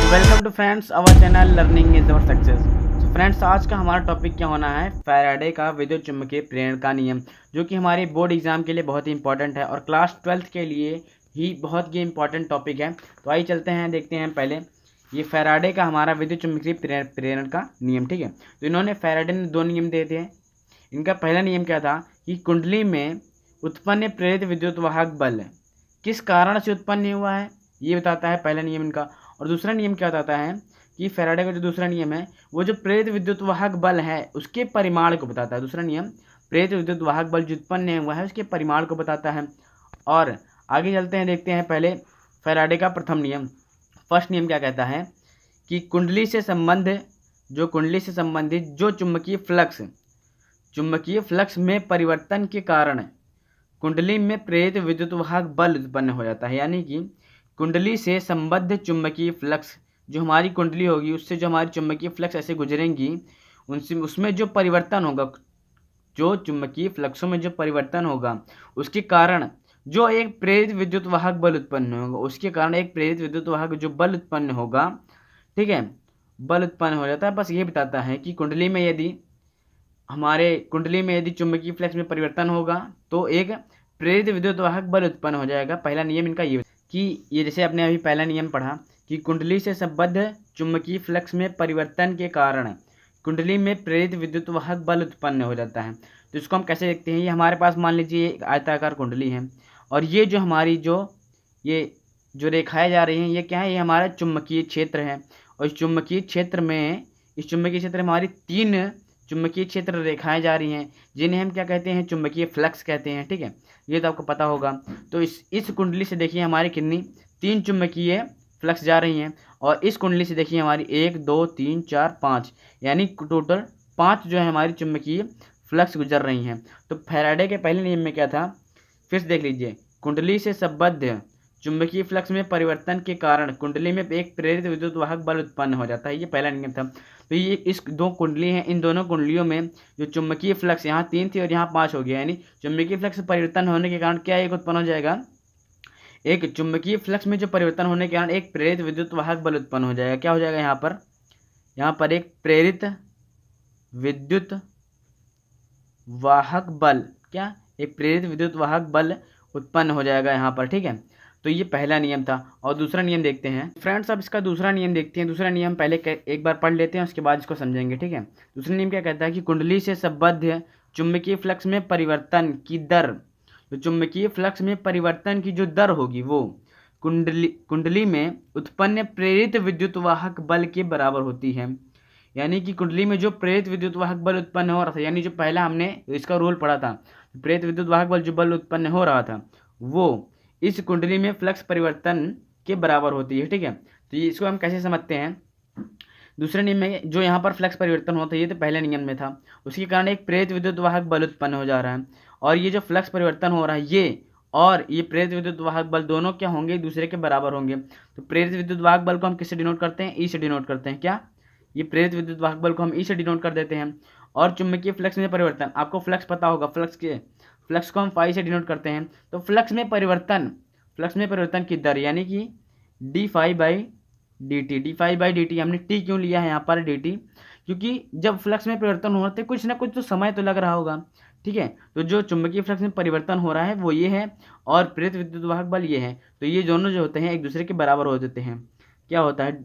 Welcome to friends our channel learning is our success. So friends, आज का हमारा topic क्या होना है, फैराडे का विद्युत चुम्बकीय प्रेरण का नियम, जो कि हमारे बोर्ड एग्जाम के लिए बहुत ही इंपॉर्टेंट है और क्लास 12th के लिए ही बहुत ही इंपॉर्टेंट टॉपिक है। तो आइए चलते हैं, देखते हैं पहले ये फैराडे का हमारा विद्युत चुम्बकीय प्रेरण का नियम। ठीक है, तो इन्होंने फैराडे ने दो नियम दिए थे। इनका पहला नियम क्या था कि कुंडली में उत्पन्न प्रेरित विद्युत वाहक बल किस कारण से उत्पन्न हुआ है, ये बताता है पहला नियम इनका। और दूसरा नियम क्या बताता है कि फैराडे का जो दूसरा नियम है वो जो प्रेरित विद्युत वाहक बल है उसके परिमाण को बताता है। दूसरा नियम प्रेरित विद्युत वाहक बल जो उत्पन्न हुआ है उसके परिमाण को बताता है। और आगे चलते हैं, देखते हैं पहले फैराडे का प्रथम नियम। फर्स्ट नियम क्या कहता है कि कुंडली से संबंधित जो चुंबकीय फ्लक्स में परिवर्तन के कारण कुंडली में प्रेरित विद्युत वाहक बल उत्पन्न हो जाता है। यानी कि कुंडली से संबद्ध चुंबकीय फ्लक्स, जो हमारी कुंडली होगी उससे जो हमारी चुंबकीय फ्लक्स ऐसे गुजरेंगी, उनसे उसमें जो परिवर्तन होगा, जो चुंबकीय फ्लक्सों में जो परिवर्तन होगा उसके कारण जो एक प्रेरित विद्युत वाहक बल उत्पन्न होगा, उसके कारण एक प्रेरित विद्युत वाहक जो बल उत्पन्न होगा, ठीक है, बल उत्पन्न हो जाता है। बस ये बताता है कि कुंडली में यदि चुंबकीय फ्लक्स में परिवर्तन होगा तो एक प्रेरित विद्युत वाहक बल उत्पन्न हो जाएगा। पहला नियम इनका ये कि ये जैसे आपने अभी पहला नियम पढ़ा कि कुंडली से संबद्ध चुंबकीय फ्लक्स में परिवर्तन के कारण कुंडली में प्रेरित विद्युत वाहक बल उत्पन्न हो जाता है। तो इसको हम कैसे देखते हैं, ये हमारे पास मान लीजिए एक आयताकार कुंडली है और ये जो हमारी ये जो रेखाएं जा रही हैं ये क्या है, ये हमारा चुंबकीय क्षेत्र है। और इस चुंबकीय क्षेत्र में हमारी तीन चुंबकीय क्षेत्र रेखाएं जा रही हैं जिन्हें हम क्या कहते हैं, चुंबकीय फ्लक्स कहते हैं। ठीक है, ये तो आपको पता होगा। तो इस कुंडली से देखिए हमारी कितनी तीन चुंबकीय फ्लक्स जा रही हैं और इस कुंडली से देखिए हमारी 1 2 3 4 5 यानी टोटल 5 जो है हमारी चुंबकीय फ्लक्स गुजर रही हैं। तो फैराडे के पहले नियम में क्या था, फिर से देख लीजिए, कुंडली से संबद्ध चुंबकीय फ्लक्स में परिवर्तन के कारण कुंडली में एक प्रेरित विद्युत वाहक बल उत्पन्न हो जाता है, ये पहला नियम था। तो ये इस दो कुंडली हैं, इन दोनों कुंडलियों में जो चुंबकीय फ्लक्स यहाँ 3 थी और यहाँ 5 हो गया, यानी चुंबकीय फ्लक्स परिवर्तन होने के कारण क्या एक उत्पन्न हो जाएगा, एक चुंबकीय फ्लक्स में जो परिवर्तन होने के कारण एक प्रेरित विद्युत वाहक बल उत्पन्न हो जाएगा। क्या हो जाएगा यहाँ पर एक प्रेरित विद्युत वाहक बल, क्या एक प्रेरित विद्युत वाहक बल उत्पन्न हो जाएगा यहाँ पर। ठीक है, तो ये पहला नियम था। और दूसरा नियम देखते हैं फ्रेंड्स, अब इसका दूसरा नियम देखते हैं। दूसरा नियम पहले एक बार पढ़ लेते हैं, उसके बाद इसको समझेंगे। ठीक है, दूसरा नियम क्या कहता है कि कुंडली से संबद्ध चुंबकीय फ्लक्स में परिवर्तन की दर, तो चुंबकीय फ्लक्स में परिवर्तन की जो दर होगी वो कुंडली में उत्पन्न प्रेरित विद्युत वाहक बल के बराबर होती है। यानी कि कुंडली में जो प्रेरित विद्युत वाहक बल उत्पन्न हो रहा था, यानी जो पहला हमने इसका रूल पढ़ा था, प्रेरित विद्युत वाहक बल जो बल उत्पन्न हो रहा था वो इस कुंडली में फ्लक्स परिवर्तन के बराबर होती है। ठीक है, तो ये इसको हम कैसे समझते हैं, दूसरे नियम में जो यहाँ पर फ्लक्स परिवर्तन होता है ये तो पहले नियम में था, उसके कारण एक प्रेरित विद्युत वाहक बल उत्पन्न हो जा रहा है। और ये जो फ्लक्स परिवर्तन हो रहा है ये और ये प्रेरित विद्युत वाहक बल दोनों क्या होंगे, एक दूसरे के बराबर होंगे। तो प्रेरित विद्युत वाहक बल को हम किससे डिनोट करते हैं, ई से डिनोट करते हैं। क्या ये प्रेरित विद्युत वाहक बल को हम ई से डिनोट कर देते हैं। और चुंबकीय फ्लक्स में परिवर्तन, आपको फ्लक्स पता होगा, फ्लक्स को हम फाई से डिनोट करते हैं। तो फ्लक्स में परिवर्तन की दर यानी कि D phi by D T हमने टी क्यों लिया है यहाँ पर डी टी, क्योंकि जब फ्लक्स में परिवर्तन हो रहा है कुछ ना कुछ तो समय तो लग रहा होगा। ठीक है, तो जो चुंबकीय फ्लक्स में परिवर्तन हो रहा है वो ये है और प्रेरित विद्युत वाहक बल ये है। तो ये दोनों जो होते हैं एक दूसरे के बराबर हो जाते हैं। क्या होता है,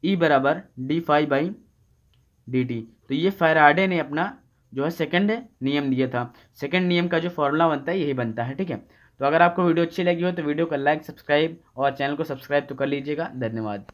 ई बराबर D phi by D T. तो ये फैराडे ने अपना जो है सेकंड नियम दिया था। सेकंड नियम का जो फॉर्मूला बनता है यही बनता है। ठीक है, तो अगर आपको वीडियो अच्छी लगी हो तो वीडियो को लाइक, सब्सक्राइब और चैनल को सब्सक्राइब तो कर लीजिएगा। धन्यवाद।